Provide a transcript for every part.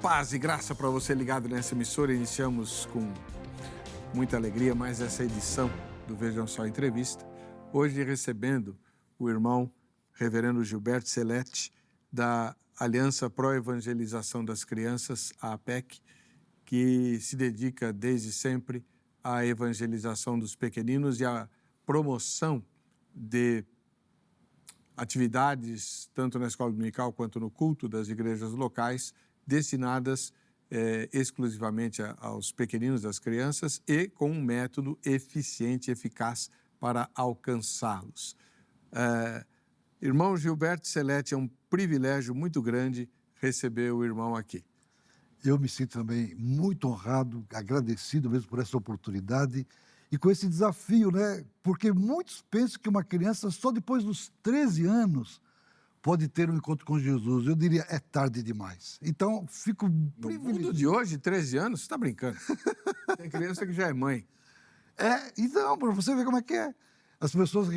Paz e graça para você ligado nessa emissora. Iniciamos com muita alegria mais essa edição do Vejam Só Entrevista. Hoje recebendo o irmão Reverendo Gilberto Celete, da Aliança Pró-Evangelização das Crianças, a APEC, que se dedica desde sempre à evangelização dos pequeninos e à promoção de atividades, tanto na escola dominical quanto no culto das igrejas locais, destinadas exclusivamente aos pequeninos, das crianças, e com um método eficiente e eficaz para alcançá-los. Irmão Gilberto Celete, é um privilégio muito grande receber o irmão aqui. Eu me sinto também muito honrado, agradecido mesmo por essa oportunidade e com esse desafio, né? Porque muitos pensam que uma criança só depois dos 13 anos pode ter um encontro com Jesus. Eu diria, é tarde demais. Então, fico privilegiado. No mundo de hoje, 13 anos, você está brincando. Tem criança que já é mãe. Então, para você ver como é que é. As pessoas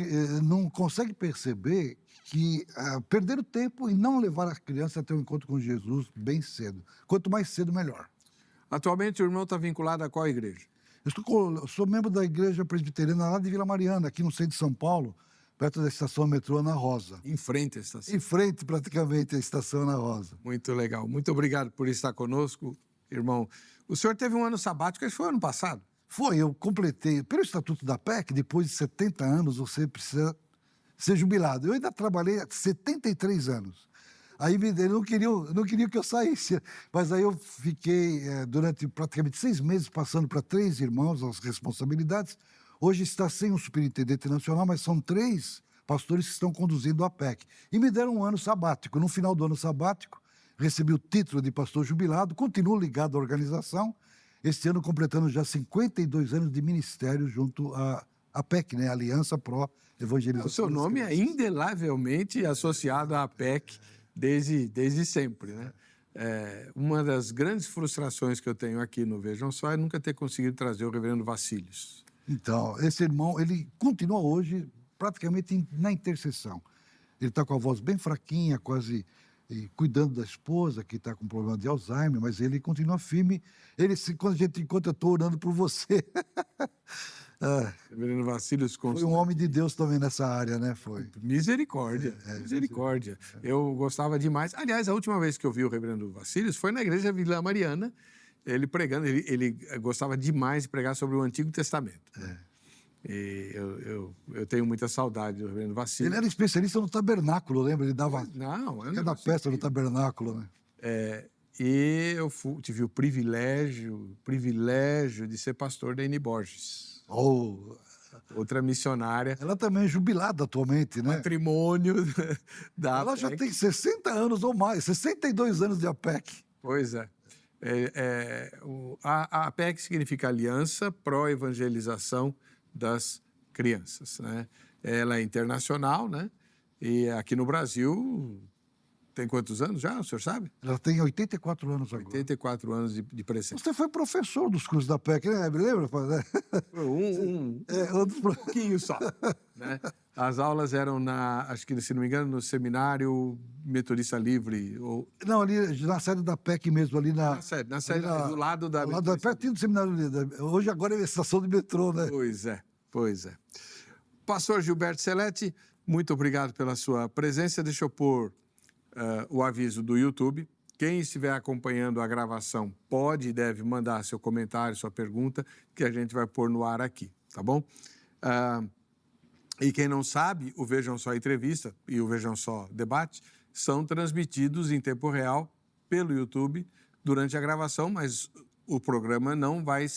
não conseguem perceber que perderam tempo em não levar a criança a ter um encontro com Jesus bem cedo. Quanto mais cedo, melhor. Atualmente, o irmão está vinculado a qual igreja? Eu sou membro da Igreja Presbiteriana lá de Vila Mariana, aqui no centro de São Paulo, perto da estação metrô Ana Rosa. Em frente à estação. Em frente, praticamente, à estação Ana Rosa. Muito legal. Muito obrigado por estar conosco, irmão. O senhor teve um ano sabático, esse foi ano passado? Foi, eu completei. Pelo Estatuto da PEC, depois de 70 anos, você precisa ser jubilado. Eu ainda trabalhei há 73 anos. Aí eles não queriam que eu saísse. Mas aí eu fiquei durante praticamente 6 meses passando para 3 irmãos as responsabilidades. Hoje está sem um superintendente nacional, mas são 3 pastores que estão conduzindo a PEC. E me deram um ano sabático. No final do ano sabático, recebi o título de pastor jubilado, continuo ligado à organização. Este ano completando já 52 anos de ministério junto à PEC, né? Aliança Pró-Evangelização. O seu nome é indelavelmente associado à PEC desde sempre, né? Uma das grandes frustrações que eu tenho aqui no Vejam Só é nunca ter conseguido trazer o reverendo Vacílios. Então, esse irmão, ele continua hoje praticamente na intercessão. Ele está com a voz bem fraquinha, quase cuidando da esposa, que está com problema de Alzheimer, mas ele continua firme. Quando a gente encontra, eu estou orando por você. Reverendo Vacílios Foi um homem de Deus também nessa área, né? Foi. Misericórdia, misericórdia. Eu gostava demais. Aliás, a última vez que eu vi o reverendo Vacílios foi na igreja Vila Mariana, ele pregando. Ele gostava demais de pregar sobre o Antigo Testamento. E eu tenho muita saudade do reverendo Vacílios. Ele era especialista no tabernáculo, lembra? Ele dava cada peça no tabernáculo, né? E eu tive o privilégio de ser pastor da Eni Borges. Outra missionária. Ela também é jubilada atualmente, né? Patrimônio da Ela APEC. já tem 60 anos ou mais, 62 anos de APEC. Pois é. A APEC significa Aliança Pró-Evangelização das Crianças, né? Ela é internacional, né? E aqui no Brasil tem quantos anos já, o senhor sabe? Ela tem 84 anos agora. 84 anos de presença. Você foi professor dos cursos da PEC, né? Lembra? Um pouquinho só, né? As aulas eram acho que, se não me engano, no Seminário Metodista Livre. Não, ali na sede da PEC mesmo, ali na sede do lado da... pertinho do Seminário Livre. Hoje, agora é a estação de metrô, né? Pois é. Pastor Gilberto Celete, muito obrigado pela sua presença. Deixa eu pôr o aviso do YouTube. Quem estiver acompanhando a gravação pode e deve mandar seu comentário, sua pergunta, que a gente vai pôr no ar aqui, tá bom? E quem não sabe, o Vejam Só Entrevista e o Vejam Só Debate são transmitidos em tempo real pelo YouTube durante a gravação, mas o programa não vai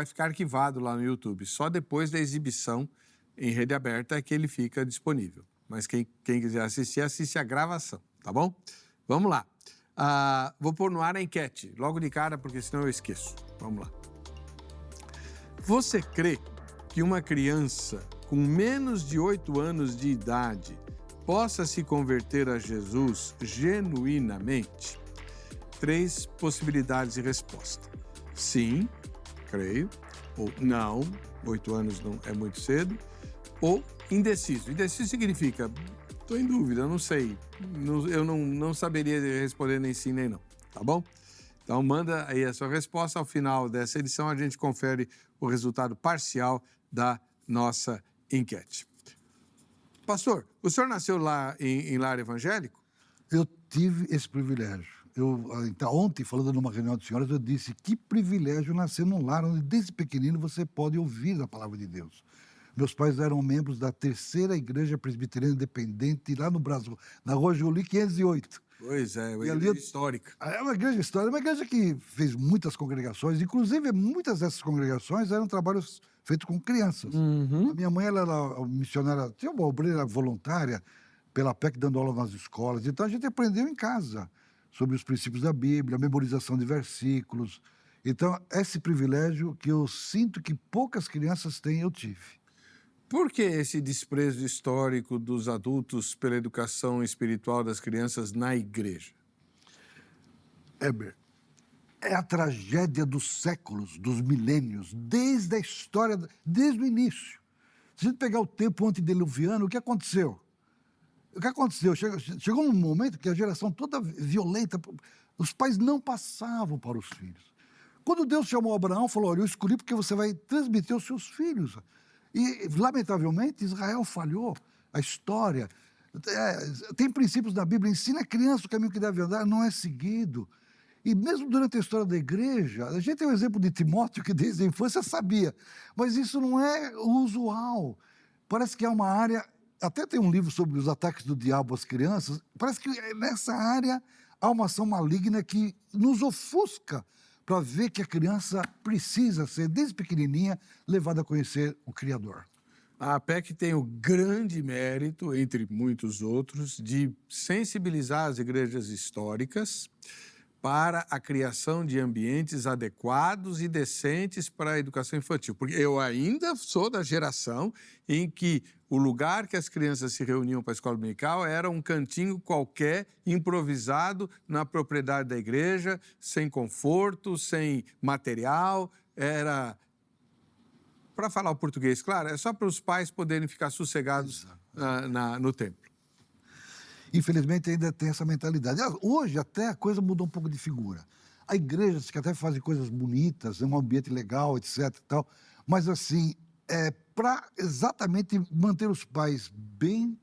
ficar arquivado lá no YouTube. Só depois da exibição em rede aberta é que ele fica disponível. Mas quem quiser assistir, assiste a gravação, tá bom? Vamos lá. Vou pôr no ar a enquete, logo de cara, porque senão eu esqueço. Vamos lá. Você crê que uma criança com menos de 8 anos de idade possa se converter a Jesus genuinamente? 3 possibilidades de resposta. Sim, creio. Ou não, 8 anos não é muito cedo. Ou indeciso. Indeciso significa, estou em dúvida, não sei. Eu não saberia responder nem sim nem não. tá bom? Então, manda aí a sua resposta. Ao final dessa edição, a gente confere o resultado parcial da nossa enquete. Pastor, o senhor nasceu lá em lar evangélico? Eu tive esse privilégio. Então, ontem, falando numa reunião de senhoras, eu disse que privilégio nascer num lar onde, desde pequenino, você pode ouvir a palavra de Deus. Meus pais eram membros da Terceira Igreja Presbiteriana Independente, lá no Brasil, na Rua Jolie 508. Pois é, uma E ali igreja histórica. É uma igreja histórica, uma igreja que fez muitas congregações, inclusive muitas dessas congregações eram trabalhos feitos com crianças. A minha mãe ela era missionária, tinha uma obreira voluntária pela PEC dando aula nas escolas, então a gente aprendeu em casa sobre os princípios da Bíblia, a memorização de versículos. Então, esse privilégio que eu sinto que poucas crianças têm, eu tive. Por que esse desprezo histórico dos adultos pela educação espiritual das crianças na igreja? Heber, é a tragédia dos séculos, dos milênios, desde a história, desde o início. Se a gente pegar o tempo antediluviano, o que aconteceu? O que aconteceu? Chegou um momento que a geração toda violenta, os pais não passavam para os filhos. Quando Deus chamou Abraão, falou, olha, eu escolhi porque você vai transmitir aos seus filhos. E, lamentavelmente, Israel falhou. A história... tem princípios da Bíblia, ensina a criança o caminho que deve andar, não é seguido. E mesmo durante a história da igreja, a gente tem o exemplo de Timóteo, que desde a infância sabia, mas isso não é o usual. Parece que é uma área... Até tem um livro sobre os ataques do diabo às crianças. Parece que nessa área há uma ação maligna que nos ofusca para ver que a criança precisa ser, desde pequenininha, levada a conhecer o Criador. A APEC tem o grande mérito, entre muitos outros, de sensibilizar as igrejas históricas para a criação de ambientes adequados e decentes para a educação infantil. Porque eu ainda sou da geração em que o lugar que as crianças se reuniam para a escola dominical era um cantinho qualquer, improvisado, na propriedade da igreja, sem conforto, sem material. Era, para falar o português, claro, é só para os pais poderem ficar sossegados no templo. Infelizmente, ainda tem essa mentalidade. Hoje, até a coisa mudou um pouco de figura. Há igrejas que até fazem coisas bonitas, um ambiente legal, etc. E tal, mas, assim, para exatamente manter os pais bem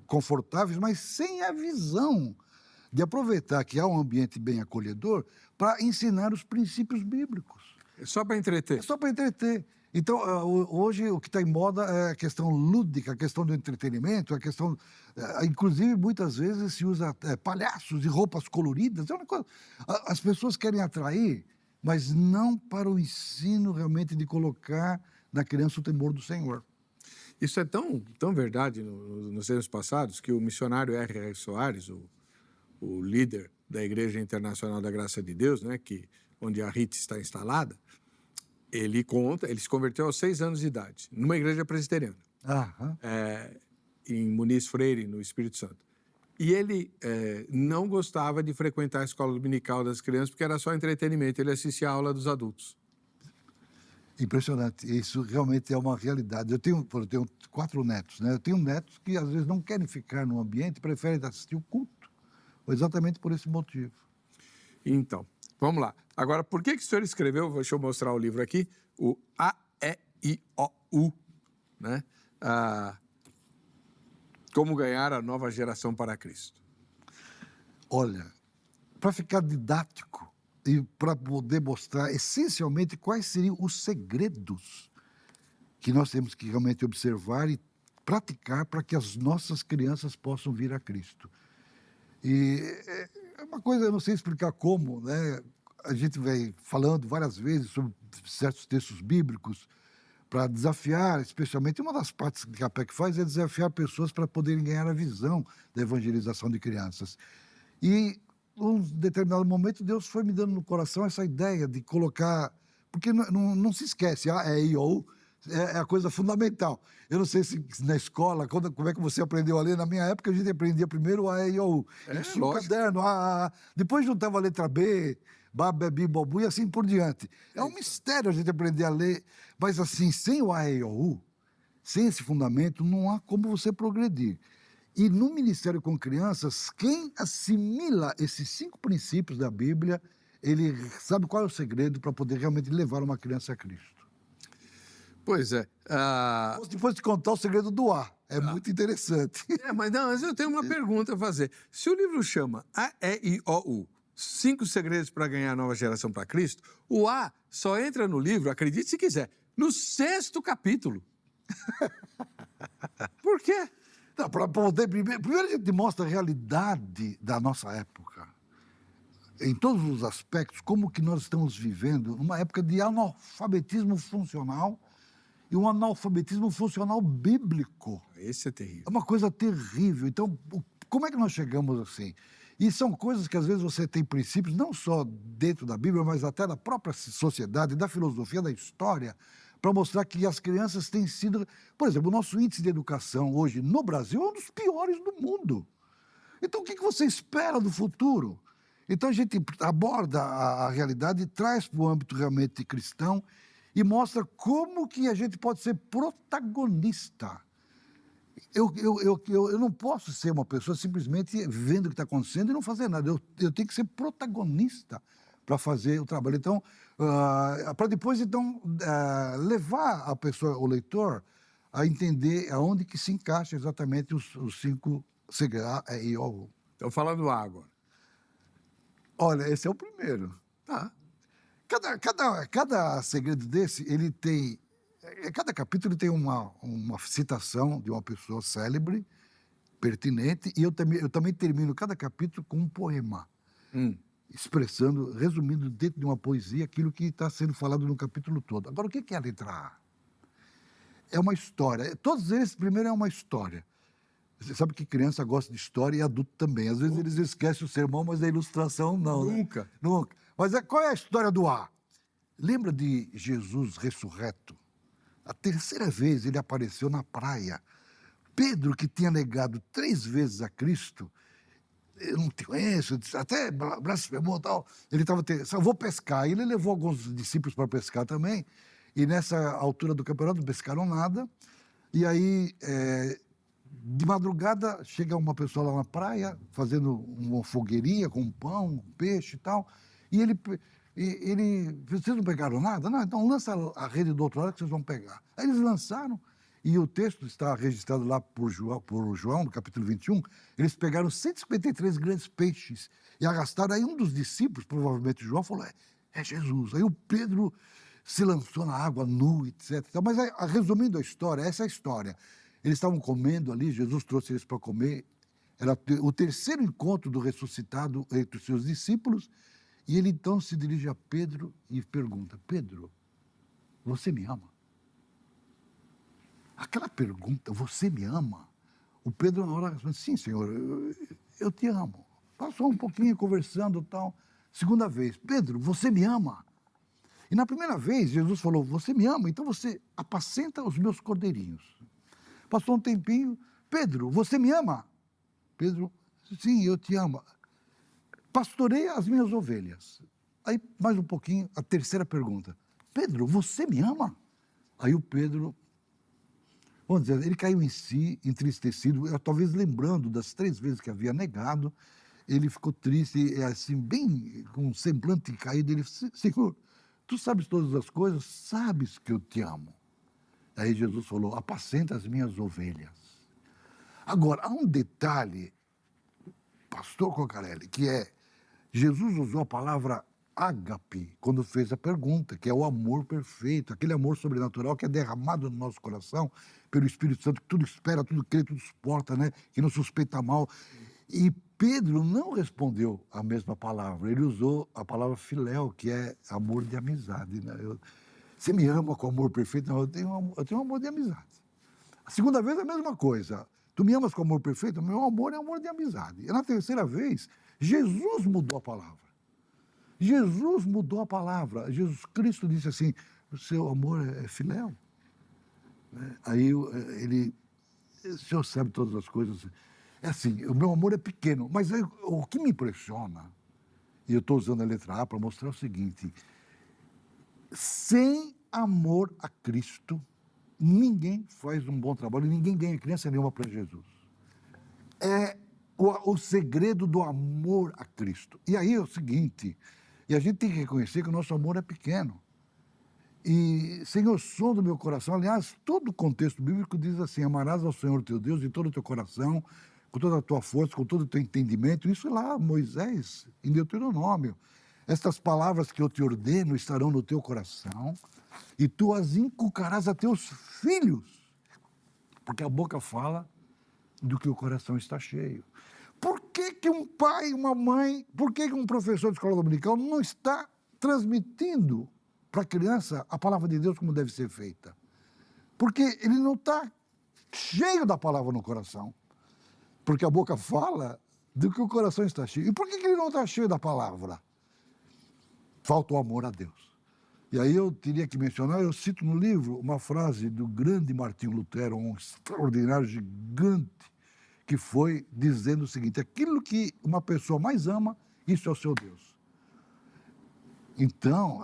confortáveis, mas sem a visão de aproveitar que há um ambiente bem acolhedor para ensinar os princípios bíblicos. É só para entreter. É só para entreter. Então, hoje, o que está em moda é a questão lúdica, a questão do entretenimento, a questão... inclusive, muitas vezes se usa palhaços e roupas coloridas. É uma coisa, as pessoas querem atrair, mas não para o ensino realmente de colocar na criança o temor do Senhor. Isso é tão verdade nos anos passados que o missionário R.R. Soares, o líder da Igreja Internacional da Graça de Deus, né, onde a RIT está instalada, ele se converteu aos 6 anos de idade, numa igreja presbiteriana, em Muniz Freire, no Espírito Santo. E ele não gostava de frequentar a escola dominical das crianças porque era só entretenimento, ele assistia a aula dos adultos. Impressionante, isso realmente é uma realidade. Eu tenho 4 netos, né? Eu tenho netos que às vezes não querem ficar no ambiente, preferem assistir o culto, exatamente por esse motivo. Então, vamos lá. Agora, por que o senhor escreveu, deixa eu mostrar o livro aqui, o A-E-I-O-U, né? Como ganhar a nova geração para Cristo? Olha, para ficar didático e para poder mostrar essencialmente quais seriam os segredos que nós temos que realmente observar e praticar para que as nossas crianças possam vir a Cristo. E é uma coisa, eu não sei explicar como, né? A gente vem falando várias vezes sobre certos textos bíblicos para desafiar, especialmente, uma das partes que a PEC faz é desafiar pessoas para poderem ganhar a visão da evangelização de crianças. E, num determinado momento, Deus foi me dando no coração essa ideia de colocar... Porque não se esquece, A, E, I, O, U é a coisa fundamental. Eu não sei se na escola, como é que você aprendeu a ler. Na minha época, a gente aprendia primeiro A, E, I, O, U. Isso no caderno, A. Depois juntava a letra B, Bá, Bebi, Bobu e assim por diante. É um mistério a gente aprender a ler, mas assim, sem o A, E, I, O, U, sem esse fundamento, não há como você progredir. E no Ministério com Crianças, quem assimila esses 5 princípios da Bíblia, ele sabe qual é o segredo para poder realmente levar uma criança a Cristo. Pois é. Posso depois te contar o segredo do A. É muito interessante. Mas não, mas eu tenho uma pergunta a fazer. Se o livro chama A, E, I, O, U, 5 segredos para ganhar a nova geração para Cristo, o A só entra no livro, acredite se quiser, no 6º capítulo. Por quê? Para poder, primeiro a gente mostra a realidade da nossa época, em todos os aspectos, como que nós estamos vivendo numa época de analfabetismo funcional e um analfabetismo funcional bíblico. Esse é terrível. É uma coisa terrível. Então, como é que nós chegamos assim? E são coisas que às vezes você tem princípios, não só dentro da Bíblia, mas até da própria sociedade, da filosofia, da história, para mostrar que as crianças têm sido... Por exemplo, o nosso índice de educação hoje no Brasil é um dos piores do mundo. Então, o que você espera do futuro? Então, a gente aborda a realidade e traz para o âmbito realmente cristão e mostra como que a gente pode ser protagonista. Eu não posso ser uma pessoa simplesmente vendo o que está acontecendo e não fazer nada. Eu tenho que ser protagonista para fazer o trabalho. Então, para depois, então, levar a pessoa, o leitor, a entender aonde que se encaixa exatamente os 5 segredos. Estou falando do A agora. Olha, esse é o primeiro. Tá. Cada segredo desse, ele tem... Cada capítulo tem uma citação de uma pessoa célebre, pertinente, e eu também termino cada capítulo com um poema, expressando, resumindo dentro de uma poesia aquilo que está sendo falado no capítulo todo. Agora, o que é a letra A? É uma história. Todos eles, primeiro, é uma história. Você sabe que criança gosta de história e adulto também. Às vezes eles esquecem o sermão, mas a ilustração não. Nunca. Né? Nunca. Mas qual é a história do A? Lembra de Jesus ressurreto? A 3ª vez ele apareceu na praia. Pedro, que tinha negado 3 vezes a Cristo, eu não te conheço, até blasfemou e tal. Ele estava, só vou pescar. Ele levou alguns discípulos para pescar também. E nessa altura do campeonato não pescaram nada. E aí, de madrugada, chega uma pessoa lá na praia, fazendo uma fogueirinha com pão, um peixe e tal. E ele, vocês não pegaram nada? Não, então lança a rede do outro lado que vocês vão pegar. Aí eles lançaram, e o texto está registrado lá por João, no capítulo 21, eles pegaram 153 grandes peixes e arrastaram. Aí um dos discípulos, provavelmente João, falou, é Jesus. Aí o Pedro se lançou na água nu, etc. Mas, resumindo a história, essa é a história. Eles estavam comendo ali, Jesus trouxe eles para comer. Era o 3º encontro do ressuscitado entre os seus discípulos. E ele então se dirige a Pedro e pergunta, Pedro, você me ama? Aquela pergunta, você me ama? O Pedro na hora responde, sim, Senhor, eu te amo. Passou um pouquinho conversando e tal. 2ª vez, Pedro, você me ama? E na primeira vez, Jesus falou, você me ama? Então você apacenta os meus cordeirinhos. Passou um tempinho, Pedro, você me ama? Pedro, sim, eu te amo. Pastoreia as minhas ovelhas. Aí, mais um pouquinho, a 3ª pergunta. Pedro, você me ama? Aí o Pedro, vamos dizer, ele caiu em si, entristecido, talvez lembrando das 3 vezes que havia negado, ele ficou triste, assim, bem com um semblante caído. Ele disse, Senhor, tu sabes todas as coisas, sabes que eu te amo. Aí Jesus falou, apacenta as minhas ovelhas. Agora, há um detalhe, pastor Cocarelli, que é, Jesus usou a palavra ágape quando fez a pergunta, que é o amor perfeito, aquele amor sobrenatural que é derramado no nosso coração pelo Espírito Santo, que tudo espera, tudo crê, tudo suporta, né? Que não suspeita mal. E Pedro não respondeu a mesma palavra, ele usou a palavra filéu, que é amor de amizade. Né? Você me ama com amor perfeito? Não, eu tenho um amor de amizade. A 2ª vez é a mesma coisa. Tu me amas com amor perfeito? Meu amor é amor de amizade. E na 3ª vez, Jesus mudou a palavra. Jesus mudou a palavra. Jesus Cristo disse assim, o seu amor é filéu. Aí ele, o Senhor sabe todas as coisas. É assim, o meu amor é pequeno, mas o que me impressiona, e eu estou usando a letra A para mostrar o seguinte, sem amor a Cristo, ninguém faz um bom trabalho, ninguém ganha criança nenhuma para Jesus. é o segredo do amor a Cristo. E aí é o seguinte, e a gente tem que reconhecer que o nosso amor é pequeno. E, Senhor, som do meu coração, aliás, todo o contexto bíblico diz assim, amarás ao Senhor teu Deus de todo o teu coração, com toda a tua força, com todo o teu entendimento. Isso lá, Moisés, em Deuteronômio. Estas palavras que eu te ordeno estarão no teu coração e tu as inculcarás a teus filhos, porque a boca fala do que o coração está cheio. Por que que um pai, uma mãe, por que que um professor de escola dominical não está transmitindo para a criança a palavra de Deus como deve ser feita? Porque ele não está cheio da palavra no coração. Porque a boca fala do que o coração está cheio. E por que que ele não está cheio da palavra? Falta o amor a Deus. E aí eu teria que mencionar, eu cito no livro uma frase do grande Martinho Lutero, um extraordinário gigante, que foi dizendo o seguinte, aquilo que uma pessoa mais ama, isso é o seu Deus. Então,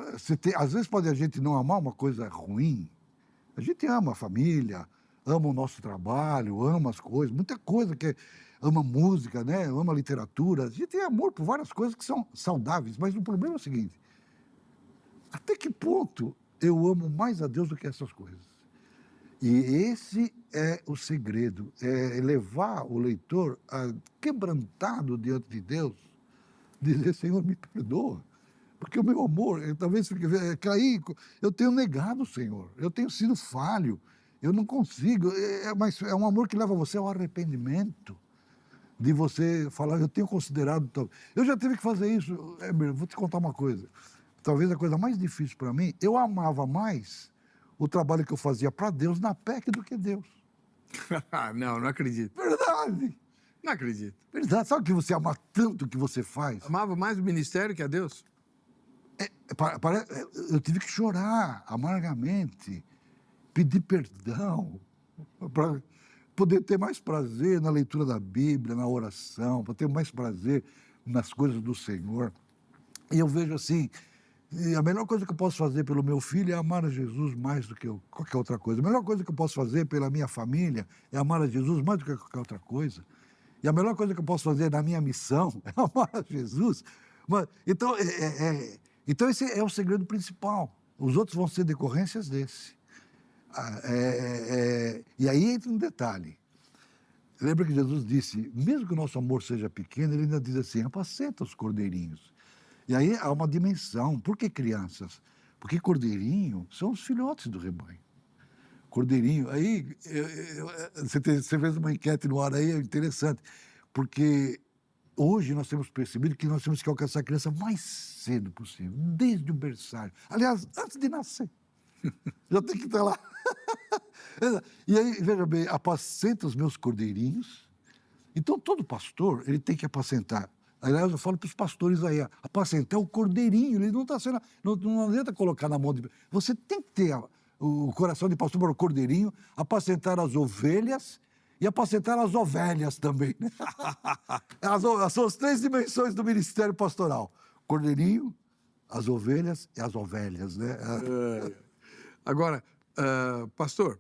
às vezes pode a gente não amar uma coisa ruim, a gente ama a família, ama o nosso trabalho, ama as coisas, muita coisa que ama música, né? Ama literatura, a gente tem amor por várias coisas que são saudáveis, mas o problema é o seguinte, até que ponto eu amo mais a Deus do que essas coisas? E esse é o segredo, é levar o leitor a, quebrantado diante de Deus, dizer, Senhor, me perdoa, porque o meu amor, talvez cair, eu tenho negado o Senhor, eu tenho sido falho, eu não consigo, mas é um amor que leva você ao arrependimento, de você falar, eu tenho considerado, eu já tive que fazer isso, vou te contar uma coisa, talvez a coisa mais difícil para mim, eu amava mais o trabalho que eu fazia para Deus na PEC do que Deus. Não acredito. Verdade. Não acredito. Verdade. Sabe que você ama tanto o que você faz? Amava mais o ministério que a Deus? Eu tive que chorar amargamente, pedir perdão, para poder ter mais prazer na leitura da Bíblia, na oração, para ter mais prazer nas coisas do Senhor. E eu vejo assim, a melhor coisa que eu posso fazer pelo meu filho é amar a Jesus mais do que qualquer outra coisa. A melhor coisa que eu posso fazer pela minha família é amar a Jesus mais do que qualquer outra coisa. E a melhor coisa que eu posso fazer na minha missão é amar a Jesus. Então esse é o segredo principal. Os outros vão ser decorrências desse. E aí entra um detalhe. Lembra que Jesus disse, mesmo que o nosso amor seja pequeno, ele ainda diz assim, apacenta os cordeirinhos. E aí há uma dimensão. Por que crianças? Porque cordeirinho são os filhotes do rebanho. Cordeirinho, aí você fez uma enquete no ar aí, é interessante, porque hoje nós temos percebido que nós temos que alcançar a criança o mais cedo possível, desde o berçário. Aliás, antes de nascer. Já tem que estar lá. E aí, veja bem, apacenta os meus cordeirinhos. Então, todo pastor, ele tem que apacentar. Aliás, eu falo para os pastores aí, apacentar o cordeirinho, ele não está sendo, não adianta colocar na mão de... Você tem que ter o coração de pastor para o cordeirinho, apacentar as ovelhas e apacentar as ovelhas também. Né? São as três dimensões do ministério pastoral. Cordeirinho, as ovelhas e as ovelhas, né? Agora, pastor,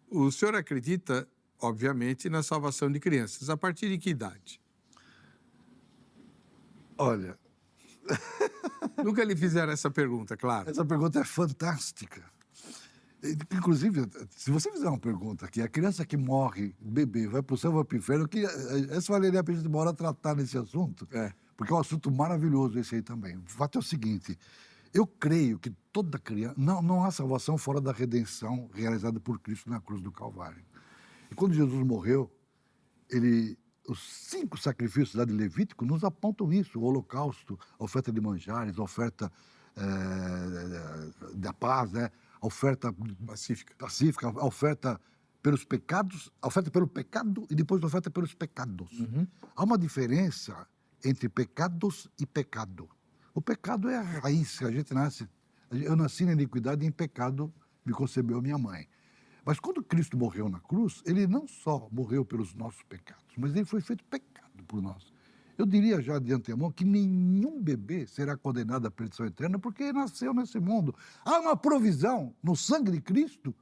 o senhor acredita, obviamente, na salvação de crianças. A partir de que idade? Olha... Nunca lhe fizeram essa pergunta, claro. Essa pergunta é fantástica. Inclusive, se você fizer uma pergunta aqui, a criança que morre, bebê, vai para o céu, vai para o inferno, essa valeria a gente uma hora tratar nesse assunto, porque é um assunto maravilhoso esse aí também. O fato é o seguinte, eu creio que toda criança... Não há salvação fora da redenção realizada por Cristo na cruz do Calvário. E quando Jesus morreu, os 5 sacrifícios lá de Levítico nos apontam isso, o holocausto, a oferta de manjares, a oferta da paz, né? A oferta pacífica, a oferta pelos pecados, a oferta pelo pecado e depois a oferta pelos pecados. Uhum. Há uma diferença entre pecados e pecado. O pecado é a raiz, a gente nasce. Eu nasci na iniquidade e em pecado me concebeu minha mãe. Mas quando Cristo morreu na cruz, ele não só morreu pelos nossos pecados, mas ele foi feito pecado por nós. Eu diria já de antemão que nenhum bebê será condenado à perdição eterna porque nasceu nesse mundo. Há uma provisão no sangue de Cristo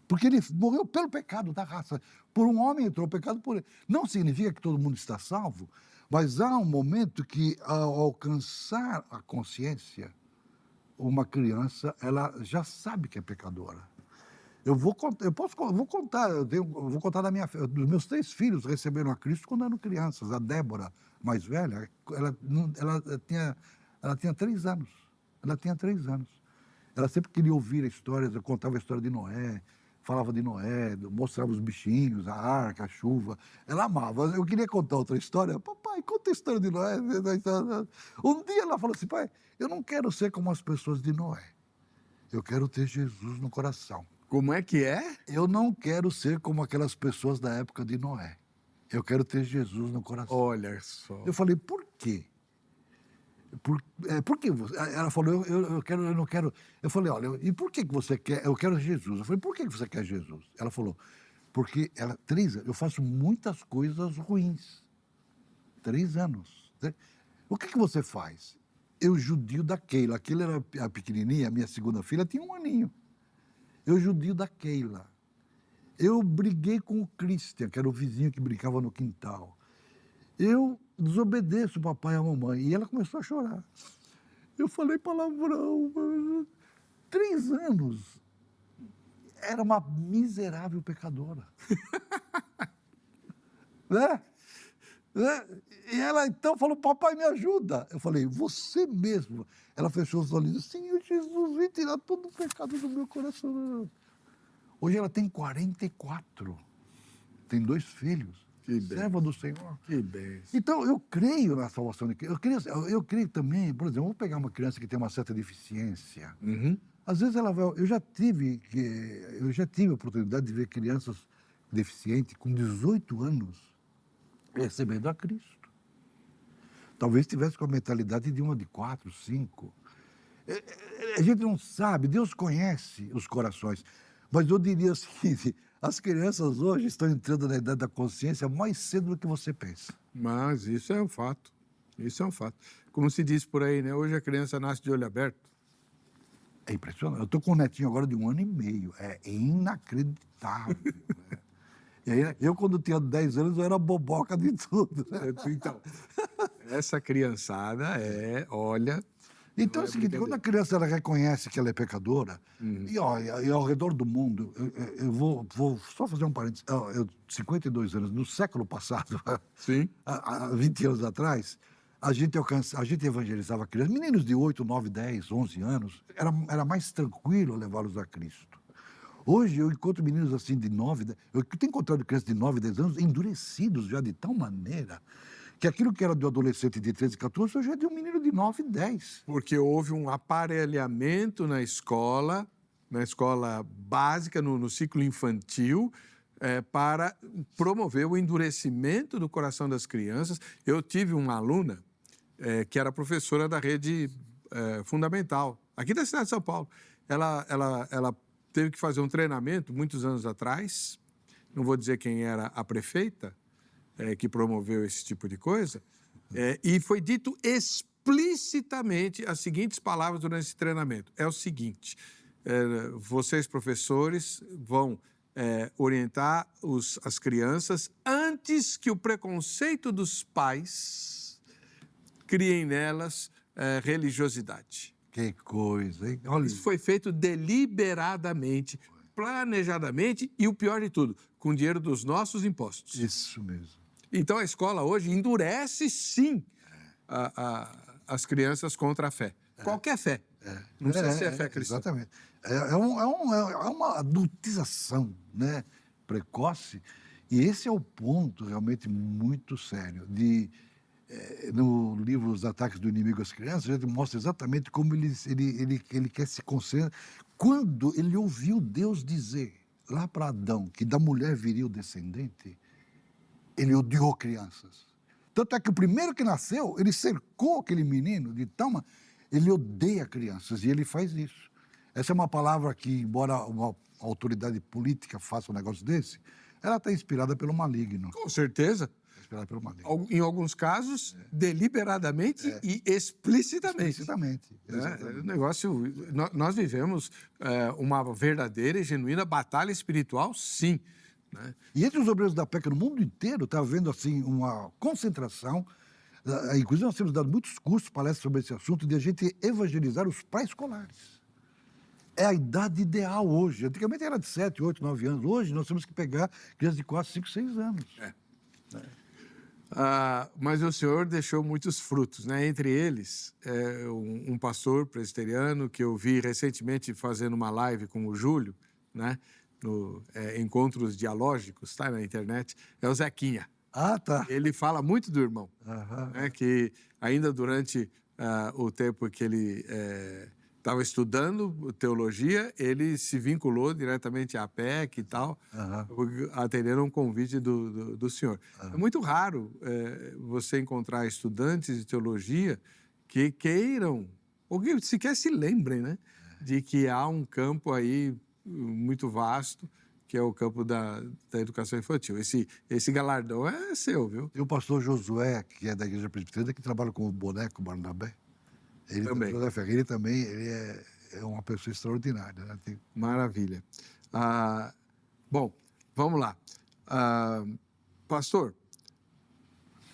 Porque ele morreu pelo pecado da raça. Por um homem entrou o pecado por ele. Não significa que todo mundo está salvo, mas há um momento que, ao alcançar a consciência, uma criança, ela já sabe que é pecadora. Vou contar dos meus 3 filhos receberam a Cristo quando eram crianças. A Débora, mais velha, ela tinha 3 anos. Ela tinha 3 anos. Ela sempre queria ouvir a história, eu contava a história de Noé, falava de Noé, mostrava os bichinhos, a arca, a chuva. Ela amava. Eu queria contar outra história. Papai, conta a história de Noé. Um dia ela falou assim, pai, eu não quero ser como as pessoas de Noé. Eu quero ter Jesus no coração. Como é que é? Eu não quero ser como aquelas pessoas da época de Noé. Eu quero ter Jesus no coração. Olha só. Eu falei, por quê? Por que você... Ela falou, eu não quero... Eu falei, olha, e por que você quer... Eu quero Jesus. Eu falei, por que você quer Jesus? Ela falou, porque ela, 3 anos, eu faço muitas coisas ruins. 3 anos. O que você faz? Eu judio da Keila. A Keila era a pequenininha, a minha segunda filha, tinha 1 aninho. Eu judio da Keila. Eu briguei com o Christian, que era o vizinho que brincava no quintal. Eu desobedeço o papai e a mamãe. E ela começou a chorar. Eu falei palavrão. 3 anos. Era uma miserável pecadora. Né? E ela então falou, papai, me ajuda. Eu falei, você mesmo. Ela fechou os olhos e disse, Senhor Jesus, vem tirar todo o pecado do meu coração. Hoje ela tem 44. Tem 2 filhos. Serva do Senhor. Que bem. Então, eu creio na salvação de Cristo. Eu creio também, por exemplo, vamos pegar uma criança que tem uma certa deficiência. Uhum. Às vezes ela vai... Eu já tive a oportunidade de ver crianças deficientes com 18 anos recebendo a Cristo. Talvez tivesse com a mentalidade de uma de 4, 5. A gente não sabe, Deus conhece os corações. Mas eu diria o seguinte, as crianças hoje estão entrando na idade da consciência mais cedo do que você pensa. Mas isso é um fato. Isso é um fato. Como se diz por aí, né? Hoje a criança nasce de olho aberto. É impressionante. Eu estou com um netinho agora de 1 ano e meio. É inacreditável. Né? E aí, eu, quando tinha 10 anos, eu era boboca de tudo. Né? Então, essa criançada olha... Então é o seguinte, quando a criança ela reconhece que ela é pecadora, e ao redor do mundo, eu vou só fazer um parênteses, 52 anos, no século passado, Sim. há 20 anos atrás, a gente evangelizava crianças, meninos de 8, 9, 10, 11 anos, era mais tranquilo levá-los a Cristo. Hoje eu encontro meninos assim de 9, eu tenho encontrado crianças de 9, 10 anos endurecidos já de tal maneira que aquilo que era do adolescente de 13, 14, hoje é de um menino de 9, 10. Porque houve um aparelhamento na escola básica, no ciclo infantil, para promover o endurecimento do coração das crianças. Eu tive uma aluna que era professora da rede fundamental, aqui da cidade de São Paulo. Ela teve que fazer um treinamento muitos anos atrás, não vou dizer quem era a prefeita, que promoveu esse tipo de coisa, e foi dito explicitamente as seguintes palavras durante esse treinamento. É o seguinte, vocês, professores, vão orientar as crianças antes que o preconceito dos pais criem nelas religiosidade. Que coisa, hein? Olha, Isso foi feito deliberadamente, planejadamente e, o pior de tudo, com o dinheiro dos nossos impostos. isso mesmo. Então, a escola hoje endurece, sim, as crianças contra a fé. Qualquer fé. Não sei se é fé cristã. Exatamente. É uma adultização, né, precoce, e esse é o ponto realmente muito sério. No livro Os Ataques do Inimigo às Crianças, a gente mostra exatamente como ele quer se concentrar. Quando ele ouviu Deus dizer lá para Adão que da mulher viria o descendente, ele odiou crianças. Tanto é que o primeiro que nasceu, ele cercou aquele menino de tal maneira. Ele odeia crianças e ele faz isso. Essa é uma palavra que, embora uma autoridade política faça um negócio desse, ela está inspirada pelo maligno. Com certeza. Inspirada pelo maligno. Em alguns casos, deliberadamente e explicitamente. Explicitamente. O negócio, nós vivemos uma verdadeira e genuína batalha espiritual, sim. Né? E entre os obreiros da PEC no mundo inteiro, está havendo assim, uma concentração. Inclusive, nós temos dado muitos cursos, palestras sobre esse assunto, de a gente evangelizar os pré-escolares. É a idade ideal hoje. Antigamente era de 7, 8, 9 anos. Hoje nós temos que pegar crianças de 4, 5, 6 anos. Mas o senhor deixou muitos frutos, né? Entre eles, um pastor presbiteriano que eu vi recentemente fazendo uma live com o Júlio, né? No Encontros Dialógicos, tá? Na internet, é o Zequinha. Ah, tá. Ele fala muito do irmão, né? Que ainda durante o tempo que ele estava estudando teologia, ele se vinculou diretamente à PEC e tal, atendendo a um convite do senhor. É muito raro você encontrar estudantes de teologia que queiram, ou que sequer se lembrem, né, de que há um campo aí muito vasto, que é o campo da educação infantil. Esse galardão é seu, viu? E o pastor Josué, que é da Igreja Presbiteriana, que trabalha com o Boneco Barnabé, ele também. José Ferreira também, ele é uma pessoa extraordinária. Né? Maravilha. Bom, vamos lá. Pastor,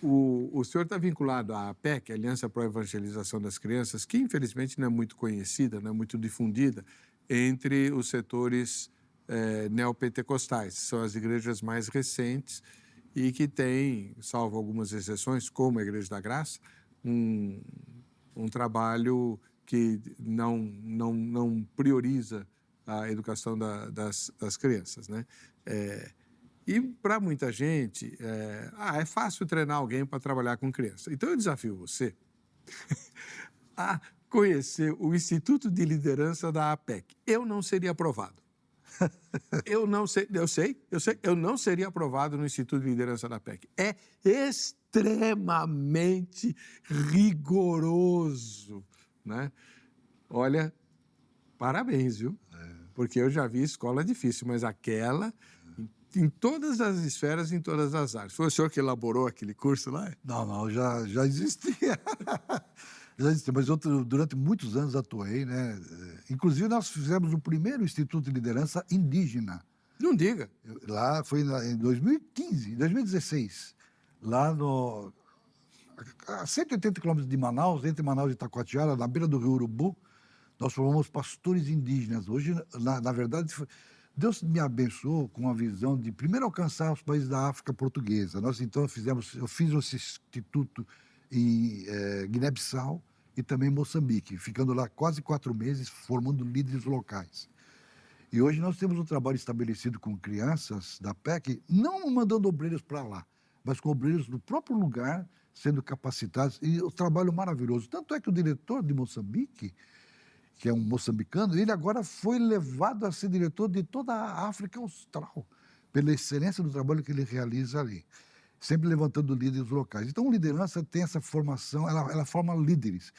o senhor está vinculado à APEC, Aliança para a Evangelização das Crianças, que infelizmente não é muito conhecida, não é muito difundida entre os setores neopentecostais. São as igrejas mais recentes e que têm, salvo algumas exceções, como a Igreja da Graça, um trabalho que não prioriza a educação das crianças, né? E para muita gente, é fácil treinar alguém para trabalhar com criança. Então eu desafio você a conhecer o Instituto de Liderança da APEC. Eu não seria aprovado. Eu não seria aprovado no Instituto de Liderança da APEC. É extremamente rigoroso, né? Olha, parabéns, viu? Porque eu já vi escola difícil, mas aquela, em todas as esferas, em todas as áreas. Foi o senhor que elaborou aquele curso lá? Não, já existia. Já existia, mas eu durante muitos anos atuei, né? Inclusive, nós fizemos o primeiro Instituto de Liderança indígena. Não diga. Lá foi em 2016, lá a 180 quilômetros de Manaus, entre Manaus e Itacoatiara, na beira do rio Urubu, nós formamos pastores indígenas. Hoje, na verdade, Deus me abençoou com a visão de primeiro alcançar os países da África portuguesa. Nós, então, eu fiz esse instituto em Guiné-Bissau e também em Moçambique, ficando lá quase 4 meses, formando líderes locais. E hoje nós temos um trabalho estabelecido com crianças da PEC, não mandando obreiros para lá, mas com obreiros do próprio lugar, sendo capacitados, e o trabalho maravilhoso. Tanto é que o diretor de Moçambique, que é um moçambicano, ele agora foi levado a ser diretor de toda a África Austral, pela excelência do trabalho que ele realiza ali, sempre levantando líderes locais. Então, a liderança tem essa formação, ela forma líderes.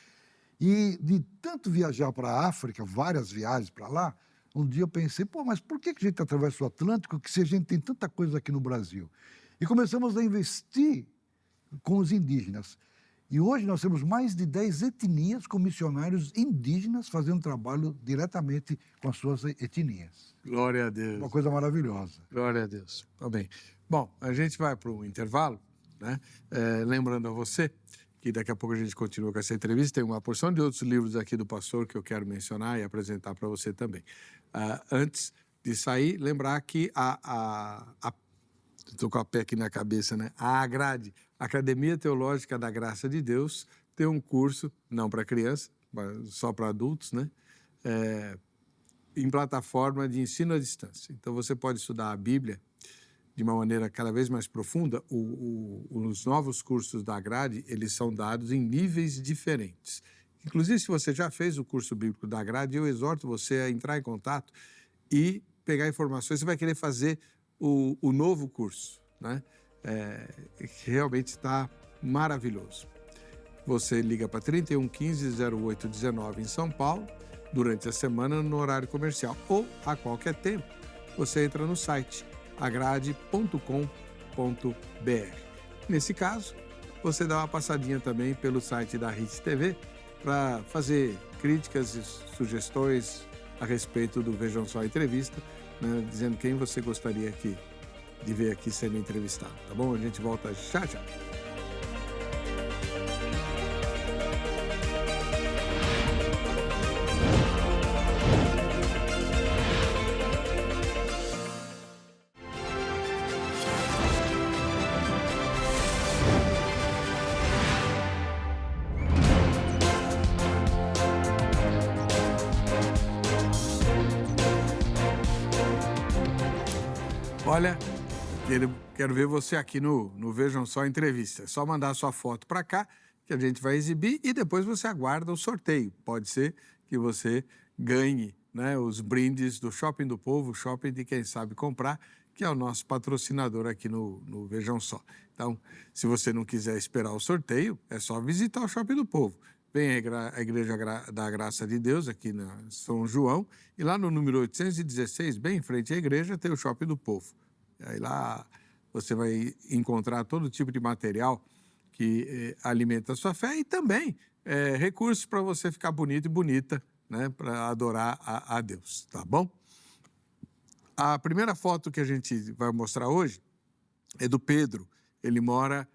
E de tanto viajar para a África, várias viagens para lá, um dia eu pensei, mas por que a gente atravessa o Atlântico se a gente tem tanta coisa aqui no Brasil? E começamos a investir com os indígenas. E hoje nós temos mais de 10 etnias com missionários indígenas fazendo trabalho diretamente com as suas etnias. Glória a Deus. Uma coisa maravilhosa. Glória a Deus. Tá bem. Bom, a gente vai para o intervalo, né? Lembrando a você que daqui a pouco a gente continua com essa entrevista. Tem uma porção de outros livros aqui do pastor que eu quero mencionar e apresentar para você também. Antes de sair, lembrar que estou com a pé aqui na cabeça, né? A AGRADE, Academia Teológica da Graça de Deus, tem um curso, não para criança, só para adultos, né? Em plataforma de ensino à distância. Então, você pode estudar a Bíblia de uma maneira cada vez mais profunda. Os novos cursos da AGRADE, eles são dados em níveis diferentes. Inclusive, se você já fez o curso bíblico da AGRADE, eu exorto você a entrar em contato e pegar informações. Você vai querer fazer o novo curso, né? Que realmente está maravilhoso. Você liga para 31 15 08 19 em São Paulo, durante a semana no horário comercial, ou a qualquer tempo. Você entra no site agrade.com.br. Nesse caso, você dá uma passadinha também pelo site da Hits TV para fazer críticas e sugestões a respeito do Vejam Só Entrevista, né, dizendo quem você gostaria de ver aqui sendo entrevistado, tá bom? A gente volta já já. Olha, quero ver você aqui no Vejam Só Entrevista. É só mandar a sua foto para cá, que a gente vai exibir, e depois você aguarda o sorteio. Pode ser que você ganhe, né, os brindes do Shopping do Povo, Shopping de Quem Sabe Comprar, que é o nosso patrocinador aqui no Vejam Só. Então, se você não quiser esperar o sorteio, é só visitar o Shopping do Povo. Vem a Igreja da Graça de Deus, aqui na São João, e lá no número 816, bem em frente à igreja, tem o Shopping do Povo. Aí lá você vai encontrar todo tipo de material que alimenta a sua fé e também recursos para você ficar bonito e bonita, né, para adorar a Deus, tá bom? A primeira foto que a gente vai mostrar hoje é do Pedro. Ele mora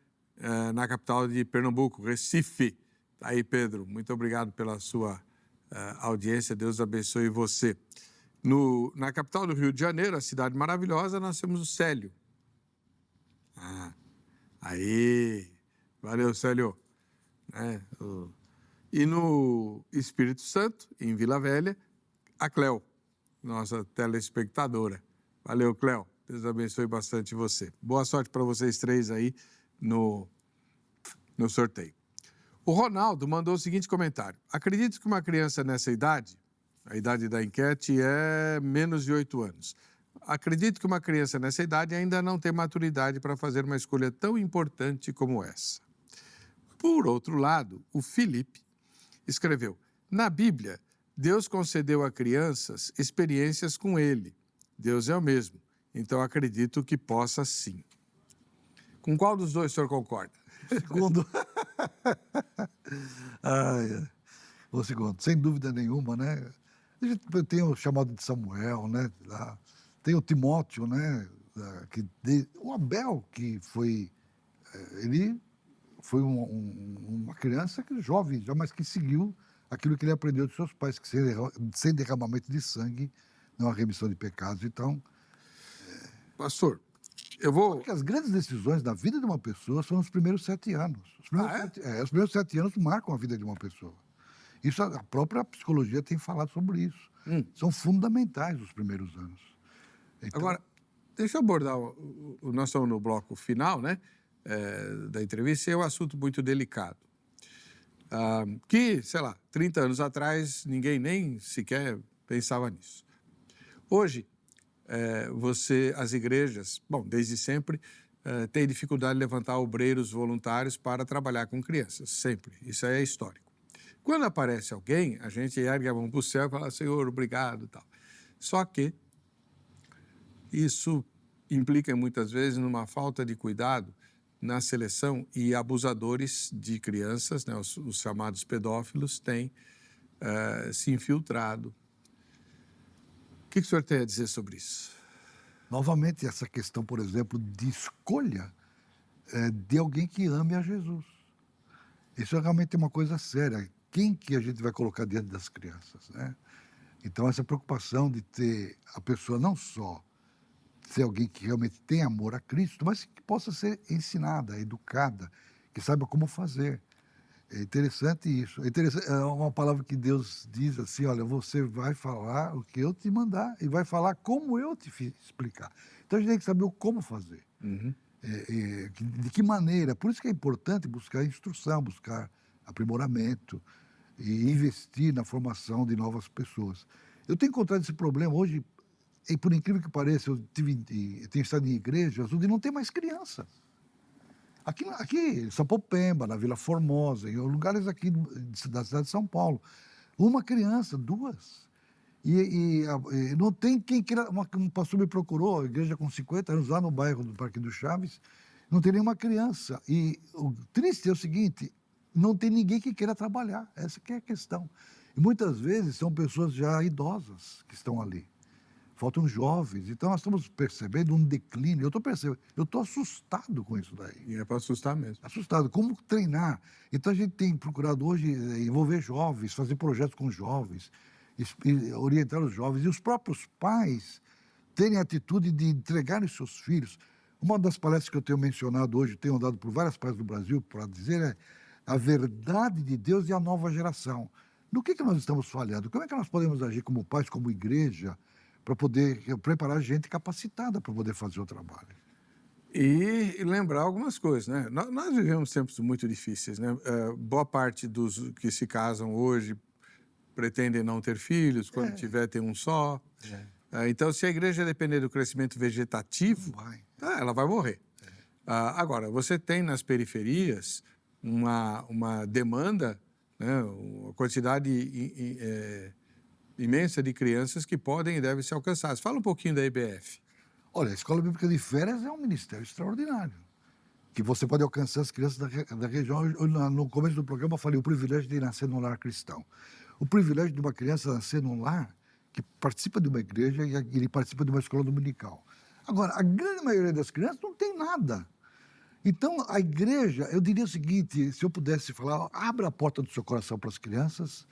na capital de Pernambuco, Recife. Tá aí, Pedro, muito obrigado pela sua audiência, Deus abençoe você. Na capital do Rio de Janeiro, a cidade maravilhosa, nós temos o Célio. Aí, valeu, Célio. E no Espírito Santo, em Vila Velha, a Cléo, nossa telespectadora. Valeu, Cléo, Deus abençoe bastante você. Boa sorte para vocês três aí no sorteio. O Ronaldo mandou o seguinte comentário: acredito que uma criança nessa idade, a idade da enquete é menos de 8 anos. Acredito que uma criança nessa idade ainda não tem maturidade para fazer uma escolha tão importante como essa. Por outro lado, o Felipe escreveu: na Bíblia, Deus concedeu a crianças experiências com Ele. Deus é o mesmo, então acredito que possa sim. Com qual dos dois o senhor concorda? Segundo. O segundo, sem dúvida nenhuma, né? A gente tem o chamado de Samuel, né? Tem o Timóteo, né? O Abel, que foi... Ele foi uma criança jovem, mas que seguiu aquilo que ele aprendeu dos seus pais, que sem derramamento de sangue não há remissão de pecados. Então... Pastor, eu vou... Porque as grandes decisões da vida de uma pessoa são os primeiros 7 anos. Os primeiros 7 anos marcam a vida de uma pessoa. Isso, a própria psicologia tem falado sobre isso. São fundamentais os primeiros anos. Então... Agora, deixa eu abordar, nós estamos no bloco final, né, da entrevista, e é um assunto muito delicado. Que, sei lá, 30 anos atrás, ninguém nem sequer pensava nisso. Hoje, as igrejas, desde sempre, têm dificuldade de levantar obreiros voluntários para trabalhar com crianças, sempre. Isso aí é histórico. Quando aparece alguém, a gente ergue a mão para o céu e fala: Senhor, obrigado e tal. Só que isso implica muitas vezes numa falta de cuidado na seleção, e abusadores de crianças, né, os chamados pedófilos, têm se infiltrado. O que o senhor tem a dizer sobre isso? Novamente, essa questão, por exemplo, de escolha de alguém que ame a Jesus. Isso é realmente uma coisa séria. Quem que a gente vai colocar diante das crianças, né? Então, essa preocupação de ter a pessoa não só ser alguém que realmente tem amor a Cristo, mas que possa ser ensinada, educada, que saiba como fazer. É interessante isso. É uma palavra que Deus diz assim: olha, você vai falar o que eu te mandar e vai falar como eu te fiz explicar. Então, a gente tem que saber o como fazer. De que maneira. Por isso que é importante buscar instrução, buscar aprimoramento e investir na formação de novas pessoas. Eu tenho encontrado esse problema hoje, e por incrível que pareça, eu tenho estado em igrejas onde não tem mais crianças. Aqui em Sapopemba, na Vila Formosa, em lugares aqui da cidade de São Paulo. Uma criança, 2. E não tem quem queira... Um pastor me procurou, a igreja com 50 anos, lá no bairro do Parque do Chaves, não tem nenhuma criança. E o triste é o seguinte, não tem ninguém que queira trabalhar. Essa que é a questão. E muitas vezes são pessoas já idosas que estão ali. Faltam jovens. Então, nós estamos percebendo um declínio. Eu estou percebendo, eu estou assustado com isso daí. E é para assustar mesmo. Assustado. Como treinar? Então, a gente tem procurado hoje envolver jovens, fazer projetos com jovens, orientar os jovens. E os próprios pais terem a atitude de entregarem seus filhos. Uma das palestras que eu tenho mencionado hoje, tenho dado por várias partes do Brasil, para dizer é a verdade de Deus e a nova geração. No que nós estamos falhando? Como é que nós podemos agir como pais, como igreja, para poder preparar gente capacitada para poder fazer o trabalho? E lembrar algumas coisas, né? Nós vivemos tempos muito difíceis, né? Boa parte dos que se casam hoje pretendem não ter filhos, quando tiver, tem um só. Então, se a igreja depender do crescimento vegetativo, ela vai morrer. Agora, você tem nas periferias uma demanda, né? Uma quantidade imensa de crianças que podem e devem ser alcançadas. Fala um pouquinho da EBF. Olha, a Escola Bíblica de Férias é um ministério extraordinário, que você pode alcançar as crianças da região. No começo do programa eu falei o privilégio de nascer num lar cristão. O privilégio de uma criança nascer num lar que participa de uma igreja e ele participa de uma escola dominical. Agora, a grande maioria das crianças não tem nada. Então, a igreja, eu diria o seguinte, se eu pudesse falar, abra a porta do seu coração para as crianças,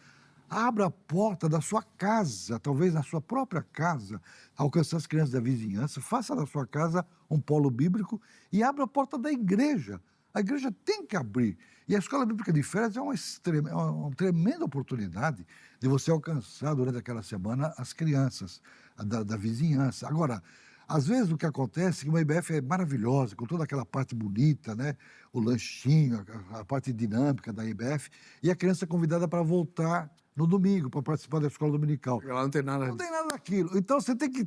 abra a porta da sua casa, talvez na sua própria casa, alcançar as crianças da vizinhança, faça da sua casa um polo bíblico e abra a porta da igreja. A igreja tem que abrir. E a Escola Bíblica de Férias é uma tremenda oportunidade de você alcançar durante aquela semana as crianças da vizinhança. Agora, às vezes o que acontece é que uma IBF é maravilhosa, com toda aquela parte bonita, né? O lanchinho, a parte dinâmica da IBF, e a criança é convidada para voltar no domingo, para participar da escola dominical. Ela não tem nada. Não tem nada daquilo. Então você tem que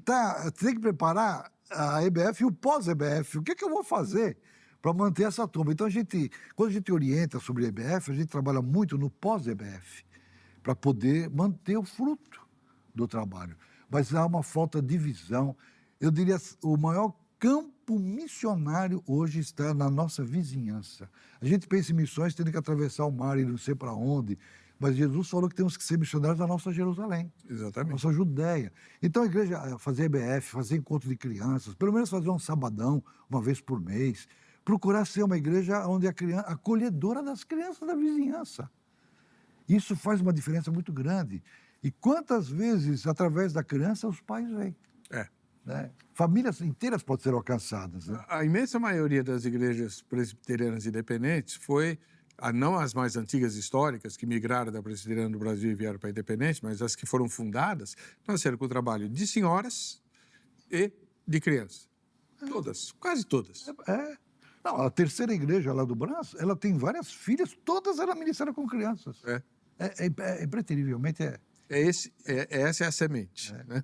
preparar a EBF e o pós-EBF. O que eu vou fazer para manter essa turma? Então quando a gente orienta sobre a EBF, a gente trabalha muito no pós-EBF, para poder manter o fruto do trabalho. Mas há uma falta de visão. Eu diria, o maior campo missionário hoje está na nossa vizinhança. A gente pensa em missões tendo que atravessar o mar e não sei para onde, mas Jesus falou que temos que ser missionários da nossa Jerusalém. Exatamente. Nossa Judéia. Então a igreja fazer EBF, fazer encontro de crianças, pelo menos fazer um sabadão, uma vez por mês, procurar ser uma igreja onde a criança, acolhedora das crianças da vizinhança. Isso faz uma diferença muito grande. E quantas vezes, através da criança, os pais vêm? Né? Famílias inteiras podem ser alcançadas. Né? A imensa maioria das igrejas presbiterianas independentes foi, não as mais antigas históricas, que migraram da presbiteriana do Brasil e vieram para a independente, mas as que foram fundadas, nasceram com o trabalho de senhoras e de crianças. Todas, quase todas. Não, a terceira igreja lá do Brás, ela tem várias filhas, todas elas ministraram com crianças. Impreterivelmente Essa é a semente. Né?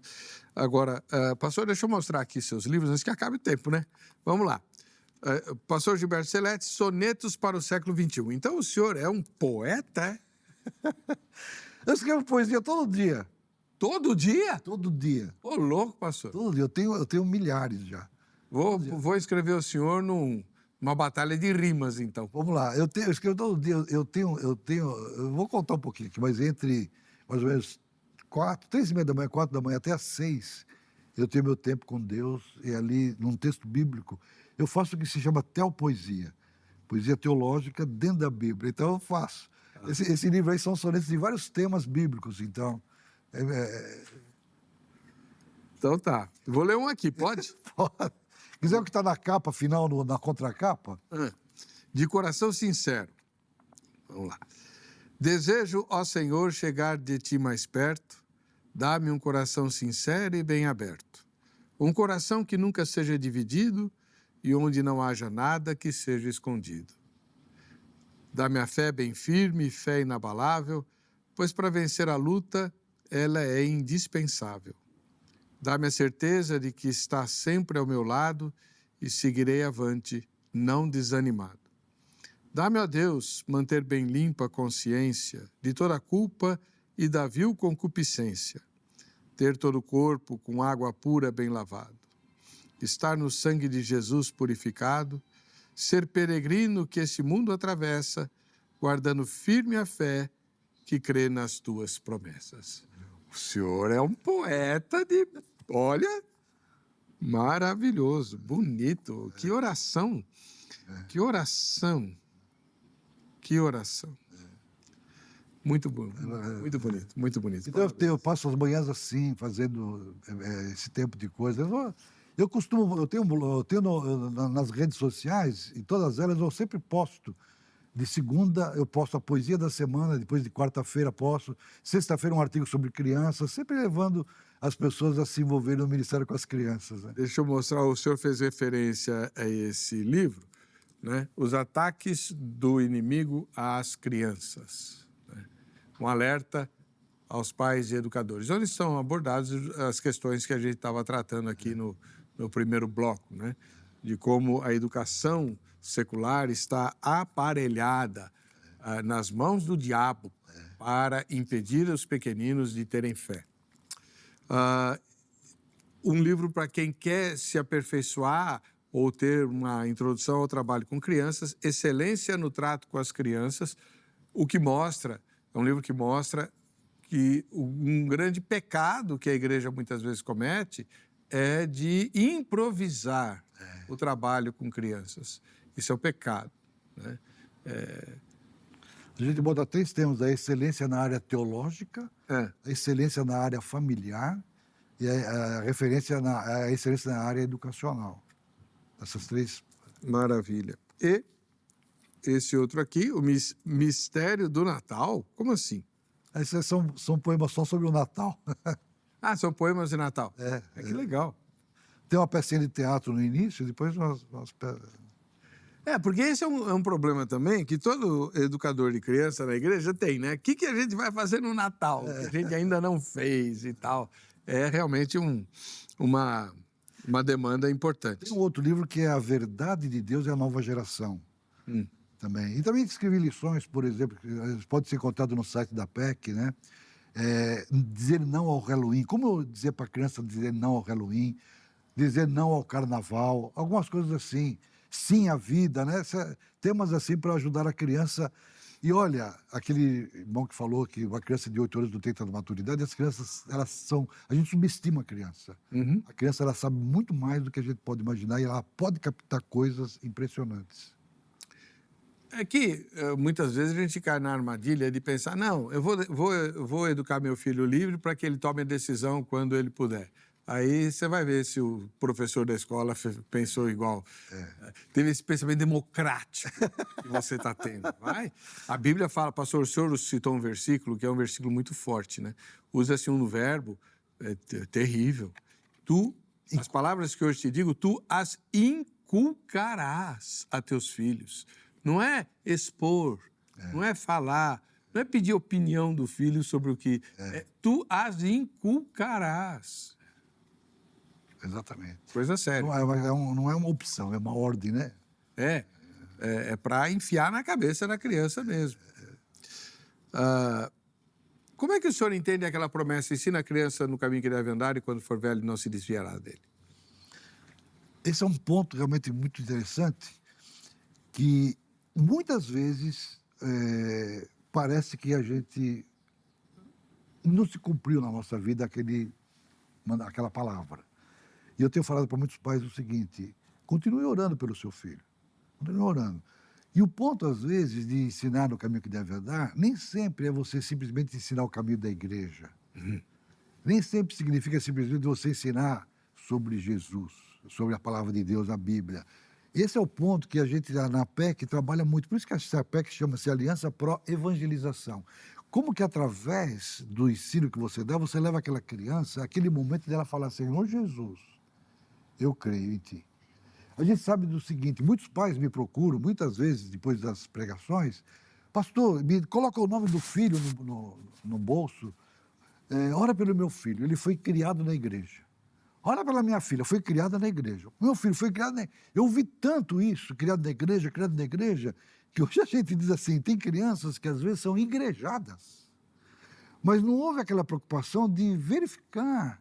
Agora, pastor, deixa eu mostrar aqui seus livros, antes que acabe o tempo, né? Vamos lá. Pastor Gilberto Celete, Sonetos para o século XXI. Então, o senhor é um poeta, é? Eu escrevo poesia todo dia. Todo dia? Todo dia. Ô, louco, pastor. Todo dia. Eu tenho milhares já. Vou escrever o senhor numa batalha de rimas, então. Vamos lá. Eu escrevo todo dia. Eu vou contar um pouquinho aqui, mas entre mais ou menos 3h30 da manhã, 4 da manhã, até às 6, eu tenho meu tempo com Deus, e ali, num texto bíblico, eu faço o que se chama teopoesia, poesia teológica dentro da Bíblia. Então, eu faço. Esse livro aí são sonetos de vários temas bíblicos, então... Então tá. Vou ler um aqui, pode? Pode. Quiser o que está na capa final, na contracapa? De coração sincero. Vamos lá. Desejo, ó Senhor, chegar de ti mais perto, dá-me um coração sincero e bem aberto. Um coração que nunca seja dividido e onde não haja nada que seja escondido. Dá-me a fé bem firme, fé inabalável, pois para vencer a luta, ela é indispensável. Dá-me a certeza de que está sempre ao meu lado e seguirei avante, não desanimado. Dá-me, ó Deus, manter bem limpa a consciência de toda culpa e da vil concupiscência. ter todo o corpo com água pura bem lavado, estar no sangue de Jesus purificado, ser peregrino que esse mundo atravessa, guardando firme a fé que crê nas tuas promessas. O senhor é um poeta de... Olha, maravilhoso, bonito. Que oração, que oração, que oração. Muito bom, muito bonito, muito bonito. Então, eu passo as manhãs assim, fazendo esse tempo de coisa. Eu tenho nas redes sociais, em todas elas, eu sempre posto. De segunda, eu posto a poesia da semana, depois de quarta-feira posto, sexta-feira um artigo sobre crianças, sempre levando as pessoas a se envolverem no ministério com as crianças. Né? Deixa eu mostrar, o senhor fez referência a esse livro, né? Os ataques do inimigo às crianças. Né? Um alerta aos pais e educadores, onde estão abordadas as questões que a gente estava tratando aqui no primeiro bloco, né? De como a educação secular está aparelhada nas mãos do diabo para impedir os pequeninos de terem fé. Um livro para quem quer se aperfeiçoar ou ter uma introdução ao trabalho com crianças, Excelência no Trato com as Crianças, o que mostra, é um livro que mostra que um grande pecado que a igreja muitas vezes comete é de improvisar o trabalho com crianças. Isso é um pecado. Né? A gente bota 3 termos, a excelência na área teológica, a excelência na área familiar e a excelência na área educacional. Essas 3. Maravilha. E esse outro aqui, o Mistério do Natal, como assim? Esses são poemas só sobre o Natal. Ah, são poemas de Natal. Que legal. Tem uma pecinha de teatro no início, depois nós... Porque esse é um problema também que todo educador de criança na igreja tem, né? O que a gente vai fazer no Natal, que a gente ainda não fez e tal. É realmente uma demanda importante. Tem um outro livro que é A Verdade de Deus e a Nova Geração. Também. E também escrevi lições, por exemplo, que pode ser encontrado no site da PEC, né? Dizer não ao Halloween. Como eu dizer para a criança dizer não ao Halloween, dizer não ao carnaval, algumas coisas assim. Sim à vida, né? Temas assim para ajudar a criança. E olha, aquele irmão que falou que uma criança de 8 anos não tem tanta maturidade, as crianças, elas são... A gente subestima a criança. A criança, ela sabe muito mais do que a gente pode imaginar e ela pode captar coisas impressionantes. É que muitas vezes a gente cai na armadilha de pensar, não, eu vou educar meu filho livre para que ele tome a decisão quando ele puder. Aí você vai ver se o professor da escola pensou igual. Teve esse pensamento democrático que você está tendo. A Bíblia fala, pastor, o senhor citou um versículo, que é um versículo muito forte, né? Usa-se um verbo terrível. As palavras que hoje te digo, tu as inculcarás a teus filhos. Não é expor, não é falar, não é pedir opinião do filho sobre o que... tu as inculcarás. Exatamente. Coisa séria. Não é uma opção, é uma ordem, né? É para enfiar na cabeça da criança mesmo. Como é que o senhor entende aquela promessa? Ensina a criança no caminho que deve andar e quando for velho não se desviará dele. Esse é um ponto realmente muito interessante, que muitas vezes parece que a gente não se cumpriu na nossa vida aquela palavra. E eu tenho falado para muitos pais o seguinte: continue orando pelo seu filho, continue orando. E o ponto, às vezes, de ensinar no caminho que deve andar, nem sempre é você simplesmente ensinar o caminho da igreja. Nem sempre significa simplesmente você ensinar sobre Jesus, sobre a palavra de Deus, a Bíblia. Esse é o ponto que a gente, na PEC, trabalha muito. Por isso que a PEC chama-se Aliança Pró-Evangelização. Como que, através do ensino que você dá, você leva aquela criança, aquele momento dela falar, Senhor Jesus, eu creio em ti. A gente sabe do seguinte, muitos pais me procuram, muitas vezes, depois das pregações, pastor, me coloca o nome do filho no bolso, ora pelo meu filho, ele foi criado na igreja. Ora pela minha filha, foi criada na igreja. Meu filho foi criado na igreja. Eu ouvi tanto isso, criado na igreja, que hoje a gente diz assim, tem crianças que às vezes são igrejadas. Mas não houve aquela preocupação de verificar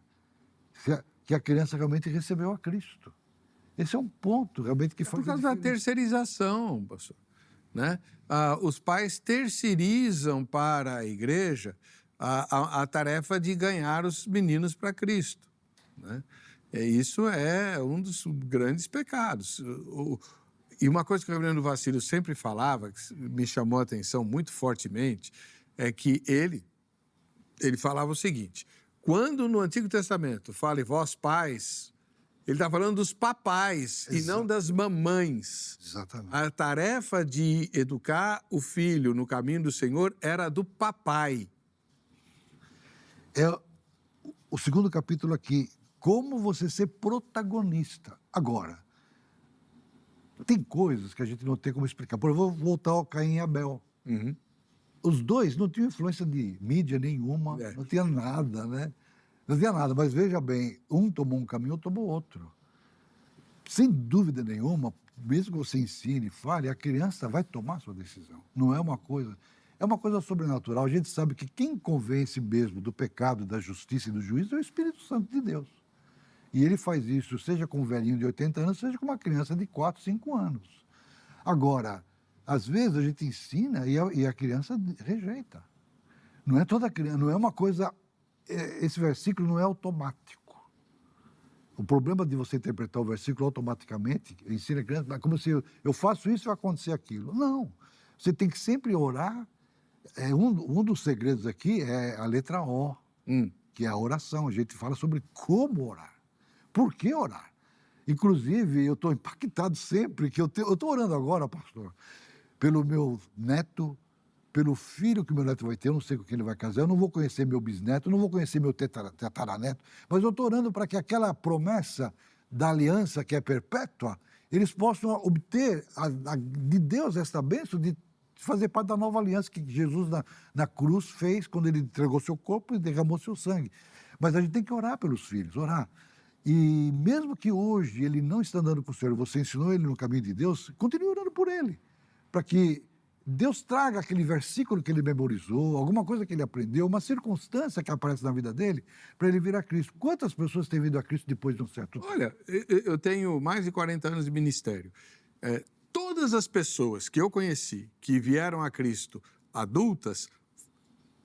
que a criança realmente recebeu a Cristo. Esse é um ponto realmente que faz Por causa da terceirização, pastor. Né? Os pais terceirizam para a igreja a tarefa de ganhar os meninos para Cristo. Né? Isso é um dos grandes pecados. E uma coisa que o reverendo Vacílio sempre falava, que me chamou a atenção muito fortemente, é que ele falava o seguinte: quando no Antigo Testamento fala em vós pais, ele está falando dos papais e não das mamães. Exatamente. A tarefa de educar o filho no caminho do Senhor era do papai. É o segundo capítulo aqui, como você ser protagonista. Agora, tem coisas que a gente não tem como explicar. Por exemplo, vou voltar ao Caim e Abel. Uhum. Os dois não tinham influência de mídia nenhuma, não tinha nada, né? Não tinha nada, mas veja bem, um tomou um caminho, outro tomou outro. Sem dúvida nenhuma, mesmo que você ensine, fale, a criança vai tomar sua decisão. Não é uma coisa... É uma coisa sobrenatural. A gente sabe que quem convence mesmo do pecado, da justiça e do juízo é o Espírito Santo de Deus. E ele faz isso, seja com um velhinho de 80 anos, seja com uma criança de 4, 5 anos. Agora, às vezes a gente ensina e a criança rejeita. Não é toda criança, não é uma coisa... Esse versículo não é automático. O problema de você interpretar o versículo automaticamente, ensina a criança, como se eu faço isso e vai acontecer aquilo. Não. Você tem que sempre orar. Um dos segredos aqui é a letra O, que é a oração. A gente fala sobre como orar. Por que orar? Inclusive, eu estou impactado sempre que eu estou orando agora, pastor, pelo meu neto, pelo filho que meu neto vai ter, eu não sei com quem ele vai casar, eu não vou conhecer meu bisneto, eu não vou conhecer meu tataraneto, mas eu estou orando para que aquela promessa da aliança que é perpétua, eles possam obter de Deus esta bênção de fazer parte da nova aliança que Jesus na cruz fez quando ele entregou seu corpo e derramou seu sangue. Mas a gente tem que orar pelos filhos, orar. E mesmo que hoje ele não está andando com o Senhor, você ensinou ele no caminho de Deus, continue orando por ele, para que Deus traga aquele versículo que ele memorizou, alguma coisa que ele aprendeu, uma circunstância que aparece na vida dele, para ele vir a Cristo. Quantas pessoas têm vindo a Cristo depois de um certo tempo? Olha, eu tenho mais de 40 anos de ministério. Todas as pessoas que eu conheci que vieram a Cristo adultas,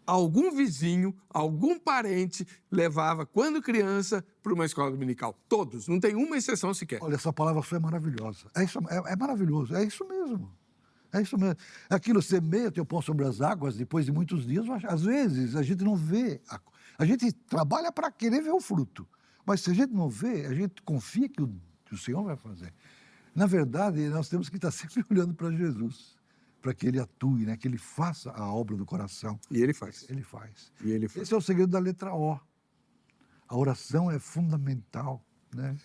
algum vizinho, algum parente levava, quando criança, para uma escola dominical. Todos, não tem uma exceção sequer. Olha, essa palavra sua é maravilhosa. É maravilhoso, é isso mesmo. É isso mesmo. Aquilo, semeia teu pão sobre as águas, depois de muitos dias, às vezes a gente não vê. A gente trabalha para querer ver o fruto. Mas se a gente não vê, a gente confia que o Senhor vai fazer. Na verdade, nós temos que estar sempre olhando para Jesus, para que ele atue, né? Que ele faça a obra do coração. E ele faz. Ele faz. E ele faz. Esse é o segredo da letra O. A oração é fundamental, né?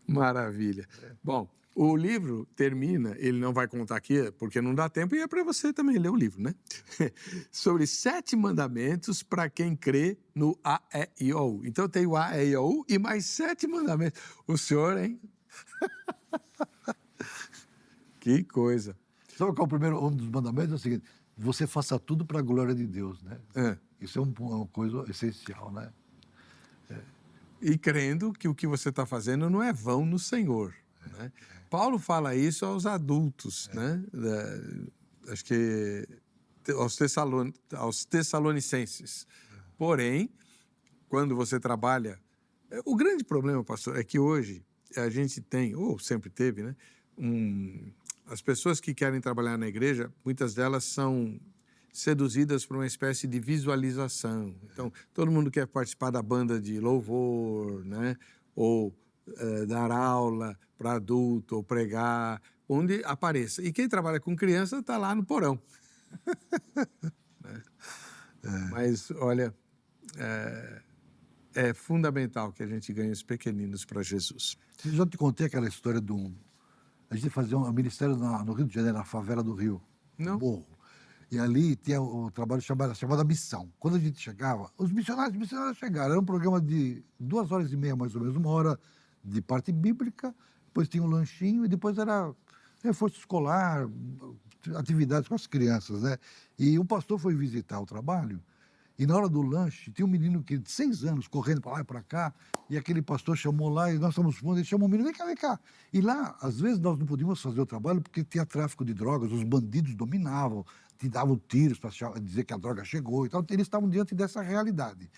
Maravilha. Bom, o livro termina, ele não vai contar aqui, porque não dá tempo, e é para você também ler o livro, né? Sobre 7 mandamentos para quem crê no A, E, I, O. U. Então tem o A, E, I, O, U e mais 7 mandamentos. O senhor, hein? Que coisa. Sabe qual é o primeiro, um dos mandamentos? É o seguinte: você faça tudo para a glória de Deus, né? Isso é uma coisa essencial, né? E crendo que o que você está fazendo não é vão no Senhor. Né? Paulo fala isso aos adultos, né? Acho que aos Tessalonicenses. Porém, quando você trabalha... O grande problema, pastor, é que hoje a gente tem, ou sempre teve, né? As pessoas que querem trabalhar na igreja, muitas delas são seduzidas por uma espécie de visualização. Então, todo mundo quer participar da banda de louvor, né? Ou dar aula para adulto, ou pregar, onde apareça. E quem trabalha com criança está lá no porão. Né? Mas, olha, é fundamental que a gente ganhe os pequeninos para Jesus. Eu já te contei aquela história a gente fazia um ministério no Rio de Janeiro, na favela do Rio, Não? no Morro. E ali tinha o trabalho chamado Missão. Quando a gente chegava, os missionários chegaram. Era um programa de 2h30, mais ou menos, 1 hora de parte bíblica, depois tinha um lanchinho e depois era reforço escolar, atividades com as crianças, né? E um pastor foi visitar o trabalho E na hora do lanche, tinha um menino de 6 anos correndo para lá e para cá, e aquele pastor chamou lá, e nós estávamos fumando, ele chamou o menino, vem cá, vem cá. E lá, às vezes, nós não podíamos fazer o trabalho porque tinha tráfico de drogas, os bandidos dominavam, te davam tiros para dizer que a droga chegou e tal, eles estavam diante dessa realidade.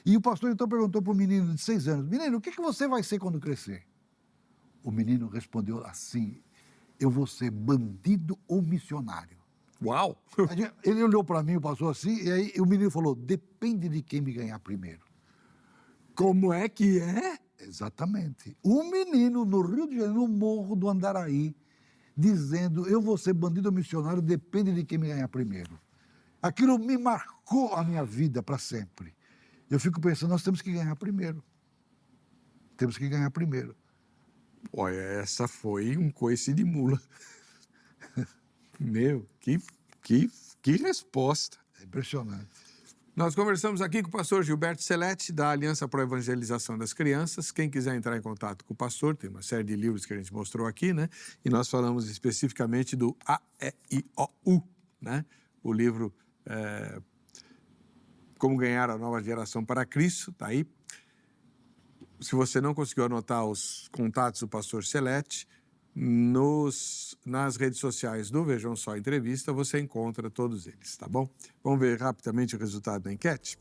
E o pastor então perguntou para o menino de 6 anos, menino, o que você vai ser quando crescer? O menino respondeu assim, eu vou ser bandido ou missionário. Uau! Ele olhou para mim, passou assim, e aí o menino falou, depende de quem me ganhar primeiro. Como é que é? Exatamente. Um menino no Rio de Janeiro, no Morro do Andaraí, dizendo, eu vou ser bandido ou missionário, depende de quem me ganhar primeiro. Aquilo me marcou a minha vida para sempre. Eu fico pensando, nós temos que ganhar primeiro. Temos que ganhar primeiro. Olha, essa foi um coice de mula. Meu, que resposta. É impressionante. Nós conversamos aqui com o pastor Gilberto Celete, da Aliança para a Evangelização das Crianças. Quem quiser entrar em contato com o pastor, tem uma série de livros que a gente mostrou aqui, né? E nós falamos especificamente do AEIOU, né? O livro Como Ganhar a Nova Geração para Cristo, está aí. Se você não conseguiu anotar os contatos do pastor Celete, nas redes sociais do Vejam Só Entrevista, você encontra todos eles, tá bom? Vamos ver rapidamente o resultado da enquete?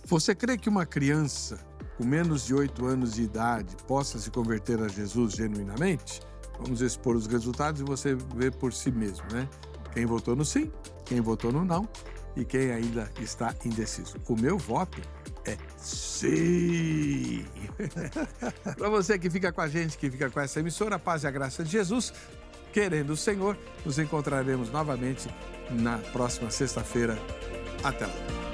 Você crê que uma criança com menos de 8 anos de idade possa se converter a Jesus genuinamente? Vamos expor os resultados e você vê por si mesmo, né? Quem votou no sim, quem votou no não e quem ainda está indeciso. O meu voto é sim! Para você que fica com a gente, que fica com essa emissora, a paz e a graça de Jesus, querendo o Senhor, nos encontraremos novamente na próxima sexta-feira. Até lá!